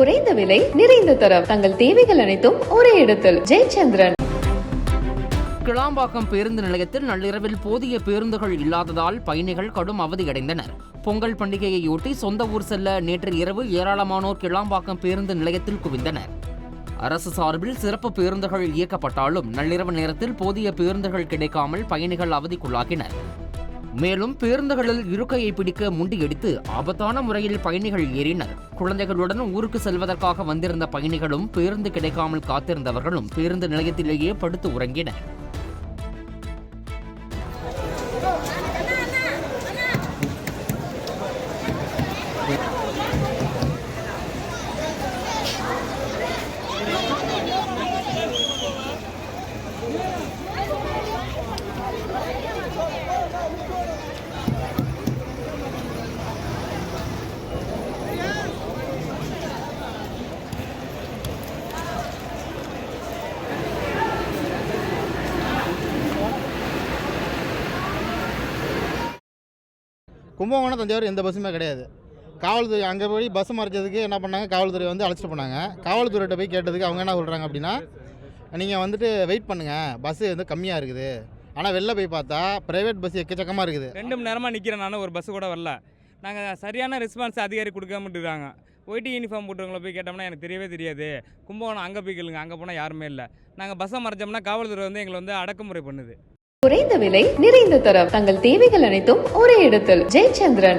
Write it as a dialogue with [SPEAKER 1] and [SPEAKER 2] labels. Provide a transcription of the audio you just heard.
[SPEAKER 1] குறைந்த விலை நிறைந்த தரம் தங்கள் தேவைகள் அனைத்தும் ஒரே இடத்தில் ஜெயச்சந்திரன்.
[SPEAKER 2] கிளாம்பாக்கம் பேருந்து நிலையத்தில் நள்ளிரவில் போதிய பேருந்துகள் இல்லாததால் பயணிகள் கடும் அவதியடைந்தனர். பொங்கல் பண்டிகையையொட்டி சொந்த ஊர் செல்ல நேற்று இரவு ஏராளமானோர் கிளாம்பாக்கம் பேருந்து நிலையத்தில் குவிந்தனர். அரசு சார்பில் சிறப்பு பேருந்துகள் இயக்கப்பட்டாலும் நள்ளிரவு நேரத்தில் போதிய பேருந்துகள் கிடைக்காமல் பயணிகள் அவதிக்குள்ளாகினர். மேலும் பேருந்துகளில் இருக்கையை பிடிக்க முண்டியடித்து ஆபத்தான முறையில் பயணிகள் ஏறினர். குழந்தைகளுடன் ஊருக்கு செல்வதற்காக வந்திருந்த பயணிகளும் பேருந்து கிடைக்காமல் காத்திருந்தவர்களும் பேருந்து நிலையத்திலேயே படுத்து உறங்கினர்.
[SPEAKER 3] கும்பகோணம் தஞ்சாவூர் எந்த பஸ்ஸுமே கிடையாது. காவல்துறை அங்கே போய் பஸ் மறைச்சதுக்கு என்ன பண்ணாங்க, காவல்துறை வந்து அழைச்சிட்டு போனாங்க. காவல்துறையிட்ட போய் கேட்டதுக்கு அவங்க என்ன சொல்கிறாங்க அப்படின்னா, நீங்கள் வந்துட்டு வெயிட் பண்ணுங்கள், பஸ்ஸு வந்து கம்மியாக இருக்குது. ஆனால் வெளில போய் பார்த்தா ப்ரைவேட் பஸ் எக்கச்சக்கமாக இருக்குது.
[SPEAKER 4] 2 மணி நேரமாக நிற்கிறேன், நான் ஒரு பஸ்ஸு கூட வரல. நாங்கள் சரியான ரெஸ்பான்ஸ் அதிகாரி கொடுக்காம இருக்காங்க. ஒயிட்டு யூனிஃபார்ம் போட்டுறவங்கள போய் கேட்டோம்னா எனக்கு தெரியவே தெரியாது. கும்பகோணம் அங்கே போய் கேளுங்க, அங்கே போனால் யாருமே இல்லை. நாங்கள் பஸ்ஸை மறைச்சோம்னா காவல்துறை வந்து எங்களை வந்து அடக்குமுறை பண்ணுது.
[SPEAKER 1] குறைந்த விலை நிறைந்த தரம் தங்கள் தேவைகள் அனைத்தும் ஒரே இடத்தில் ஜெயச்சந்திரன்.